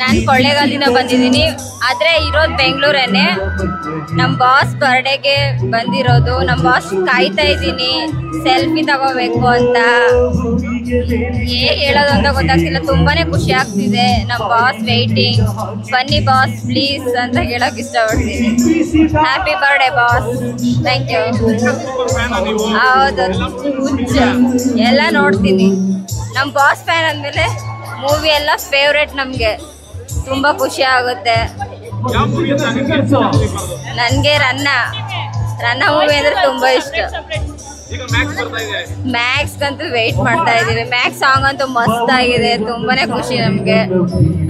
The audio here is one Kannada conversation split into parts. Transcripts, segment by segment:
ನಾನು ಕೊಳ್ಳೇಗಾಲದಿಂದ ಬಂದಿದ್ದೀನಿ, ಆದರೆ ಇರೋದು ಬೆಂಗಳೂರನ್ನೇ. ನಮ್ಮ ಬಾಸ್ ಬರ್ಡೇಗೆ ಬಂದಿರೋದು. ನಮ್ಮ ಬಾಸ್ ಕಾಯ್ತಾ ಇದ್ದೀನಿ, ಸೆಲ್ಫಿ ತಗೋಬೇಕು ಅಂತ. ಹೇಗೆ ಹೇಳೋದು ಅಂತ ಗೊತ್ತಾಗ್ತಿಲ್ಲ, ತುಂಬಾನೇ ಖುಷಿ ಆಗ್ತಿದೆ. ನಮ್ಮ ಬಾಸ್ ವೇಟಿಂಗ್, ಬನ್ನಿ ಬಾಸ್ ಪ್ಲೀಸ್ ಅಂತ ಹೇಳಕ್ ಇಷ್ಟಪಡ್ತೀನಿ. Happy birthday boss, thank you. ಹೌದು, ಎಲ್ಲ ನೋಡ್ತೀನಿ. ನಮ್ಮ ಬಾಸ್ ಫ್ಯಾನ್ ಅಂದಮೇಲೆ ಮೂವಿ ಎಲ್ಲ ಫೇವ್ರೇಟ್. ನಮಗೆ ತುಂಬ ಖುಷಿ ಆಗುತ್ತೆ. ನನಗೆ ರನ್ನ ಮೂವಿ ಅಂದರೆ ತುಂಬ ಇಷ್ಟ. ಮ್ಯಾಕ್ಸ್ಗಂತೂ ವೆಯ್ಟ್ ಮಾಡ್ತಾ ಇದ್ದೀವಿ. ಮ್ಯಾಕ್ಸ್ ಸಾಂಗ್ ಅಂತೂ ಮಸ್ತ್ ಆಗಿದೆ, ತುಂಬಾನೇ ಖುಷಿ ನಮಗೆ.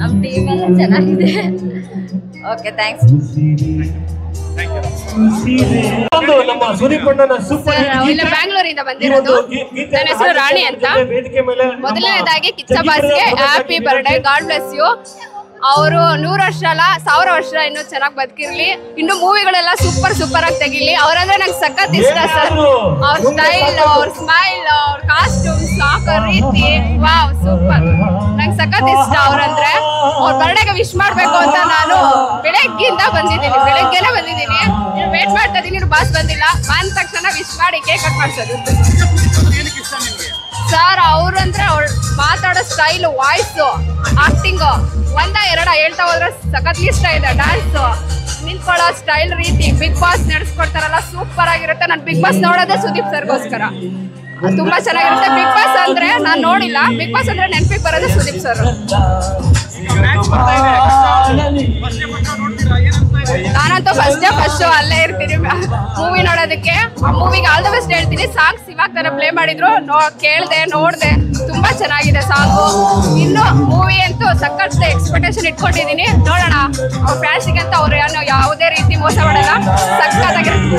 ನಮ್ಮ ಟೀಮ್ ಎಲ್ಲ ಚೆನ್ನಾಗಿದೆ. Okay, thanks. ಬ್ಯಾಂಗ್ಳೂರಿಂದ ಬಂದಿರೋದು. ನನ್ನ ಹೆಸರು ರಾಣಿ ಅಂತ. ಮೊದಲನೇದಾಗಿ ಕಿಚ್ಚ ಬಾಸ್ಗೆ happy birthday, God bless you. ಅವರು 100 ವರ್ಷ ಅಲ್ಲ 1000 ವರ್ಷ ಇನ್ನೂ ಚೆನ್ನಾಗಿ ಬದುಕಿರ್ಲಿ. ಇನ್ನು ಮೂವಿಗಳೆಲ್ಲ ಸೂಪರ್ ಆಗಿ ತೆಗಿಲಿ. ಅವ್ರಂದ್ರೆ ನಂಗೆ ಸಖತ್ ಇಷ್ಟ ಸರ್. ಅವ್ರ ಸ್ಟೈಲ್, ಅವ್ರ ಸ್ಮೈಲ್, ಅವ್ರ ಕಾಸ್ಟ್ಯೂಮ್ಸ್, ಹಾಕೋ ರೀತಿ, ವಾವ್ ಸೂಪರ್. ನಂಗೆ ಸಖತ್ ಇಷ್ಟ ಅವ್ರಂದ್ರೆ. ಅವ್ರ ಬರ್ಡೇಗೆ ವಿಶ್ ಮಾಡ್ಬೇಕು ಅಂತ ನಾನು ಬೆಳಗ್ಗೆನೇ ಬಂದಿದ್ದೀನಿ. ವೇಟ್ ಮಾಡ್ತಾ ಇದೀನಿ, ಬಾಸ್ ಬಂದಿಲ್ಲ. ಬಂದ ತಕ್ಷಣ ವಿಶ್ ಮಾಡಿ ಕೇಕ್ ಕಟ್ ಮಾಡ್ಸೋದು ಸರ್. ಅವ್ರಂದ್ರೆ ಅವ್ರು ಮಾತಾಡೋ ಸ್ಟೈಲ್, ವಾಯ್ಸು, ಆಕ್ಟಿಂಗು, ಒಂದ ಎರಡ ಹೇಳ್ತಾ ಹೋದ್ರೆ ಸಖತ್ ಇಷ್ಟ ಇದೆ. ಡ್ಯಾನ್ಸು, ನಿಂತ್ಕೊಳ್ಳೋ ಸ್ಟೈಲ್, ರೀತಿ, ಬಿಗ್ ಬಾಸ್ ನಡೆಸ್ಕೊಡ್ತಾರಲ್ಲ ಸೂಪರ್ ಆಗಿರುತ್ತೆ. ನಾನು ಬಿಗ್ ಬಾಸ್ ನೋಡೋದೇ ಸುದೀಪ್ ಸರ್ಗೋಸ್ಕರ. ತುಂಬಾ ಚೆನ್ನಾಗಿರುತ್ತೆ. ಬಿಗ್ ಬಾಸ್ ಅಂದ್ರೆ ನಾನು ನೋಡಿಲ್ಲ, ಬಿಗ್ ಬಾಸ್ ಅಂದ್ರೆ ನೆನಪಿಗೆ ಬರೋದೇ ಸುದೀಪ್ ಸರ್. ನಾನಂತೂ ಫಸ್ಟ್ ಅಲ್ಲೇ ಇರ್ತೀನಿ ಮೂವಿ ನೋಡೋದಕ್ಕೆ. ಆ ಮೂವಿಗೆ ಆಲ್ ದ ಬೆಸ್ಟ್ ಹೇಳ್ತೀನಿ. ಸಾಂಗ್ಸ್ ಇವಾಗ ತರ ಪ್ಲೇ ಮಾಡಿದ್ರು, ಕೇಳಿದೆ, ನೋಡಿದೆ, ತುಂಬಾ ಚೆನ್ನಾಗಿದೆ ಸಾಂಗು. ಇನ್ನು ಮೂವಿ ಅಂತೂ ಸಖತ್ ಎಕ್ಸ್ಪೆಕ್ಟೇಷನ್ ಇಟ್ಕೊಂಡಿದ್ದೀನಿ. ನೋಡೋಣ. ಅವ್ರ ಫ್ಯಾನ್ಸಿಗೆ ಅಂತ ಅವ್ರು ಯಾವುದೇ ರೀತಿ ಮೋಸ ಮಾಡಲ್ಲ, ಸಖತ್ತಾಗಿರುತ್ತೆ.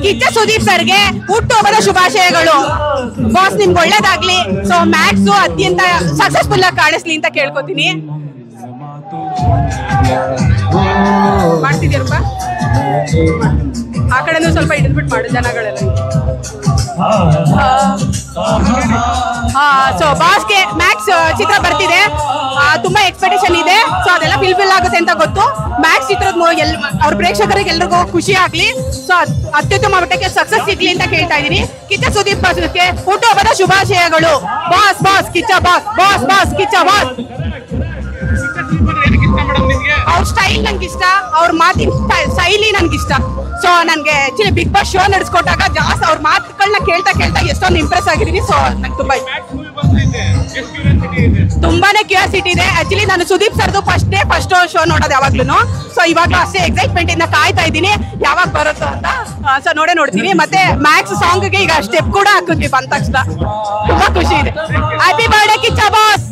ಕಿಚ್ಚ ಸುದೀಪ್ ಸರ್ಗೆ ಹುಟ್ಟುಹಬ್ಬದ ಶುಭಾಶಯಗಳು. ಬಾಸ್ ನಿಮ್ಗೆ ಒಳ್ಳೇದಾಗ್ಲಿ. ಸೊ ಮ್ಯಾಕ್ಸ್ ಅತ್ಯಂತ ಸಕ್ಸಸ್ಫುಲ್ ಆಗಿ ಕಾಣಿಸ್ಲಿ ಅಂತ ಕೇಳ್ಕೊತೀನಿ. ಮಾಡ್ತಿದ್ಯಲ್ಪ ಆ ಕಡೆನೂ ಸ್ವಲ್ಪ ಹಿಡಿದ್ಬಿಟ್ಟು ಮಾಡು ಜನಗಳೆಲ್ಲ. ಸೊ ಬಾಸ್ಗೆ ಮ್ಯಾಕ್ಸ್ ಚಿತ್ರ ಬರ್ತಿದೆ, ತುಂಬಾ ಎಕ್ಸ್ಪೆಕ್ಟೇಷನ್ ಇದೆ. ಸೊ ಅದೆಲ್ಲ ಫಿಲ್ ಆಗುತ್ತೆ ಅಂತ ಗೊತ್ತು. ಮ್ಯಾಕ್ಸ್ ಚಿತ್ರದ ಅವ್ರ ಪ್ರೇಕ್ಷಕರಿಗೆ ಎಲ್ರಿಗೂ ಖುಷಿ ಆಗ್ಲಿ. ಸೊ ಅತ್ಯುತ್ತಮ ಮಟ್ಟಕ್ಕೆ ಸಕ್ಸಸ್ ಸಿಗ್ಲಿ ಅಂತ ಕೇಳ್ತಾ ಇದೀನಿ. ಕಿಚ್ಚ ಸುದೀಪ್ ಬಾಸ್ಗೆ ಹುಟ್ಟುಹಬ್ಬದ ಶುಭಾಶಯಗಳು. Boss Kiccha boss Kiccha boss. ಅವ್ರ ಸ್ಟೈಲ್ ನಂಗೆ ಇಷ್ಟ, ಅವ್ರ ಮಾತಿನ ಶೈಲಿ ನನ್ಗೆ ಇಷ್ಟ. ಸೊ ನನ್ಗೆ ಆಕ್ಚುಲಿ ಬಿಗ್ ಬಾಸ್ ಶೋ ನಡೆಸ್ಕೊಟ್ಟಾಗ ಜಾಸ್ತಿ ಅವ್ರ ಮಾತುಗಳನ್ನ ಕೇಳ್ತಾ ಎಷ್ಟೊಂದು ಇಂಪ್ರೆಸ್ ಆಗಿದ್ದೀನಿ. ಸೊ ನಂಗೆ ತುಂಬಾನೇ ಕ್ಯೂರಿಯಾಸಿಟಿ ಇದೆ. ಆಕ್ಚುಲಿ ನಾನು ಸುದೀಪ್ ಸರ್ದು ಫಸ್ಟ್ ಶೋ ನೋಡೋದು ಯಾವಾಗ್ಲೂ. ಸೊ ಇವಾಗ ಅಷ್ಟೇ ಎಕ್ಸೈಟ್ಮೆಂಟ್ ಇಂದ ಕಾಯ್ತಾ ಇದ್ದೀನಿ ಯಾವಾಗ ಬರುತ್ತೋ ಅಂತ. ಸೊ ನೋಡ್ತೀನಿ. ಮತ್ತೆ ಮ್ಯಾಕ್ಸ್ ಸಾಂಗ್ಗೆ ಈಗ ಸ್ಟೆಪ್ ಕೂಡ ಹಾಕಿದ್ವಿ ಬಂದ ತಕ್ಷಣ. ತುಂಬಾ ಖುಷಿ ಇದೆ. Happy birthday Kiccha boss.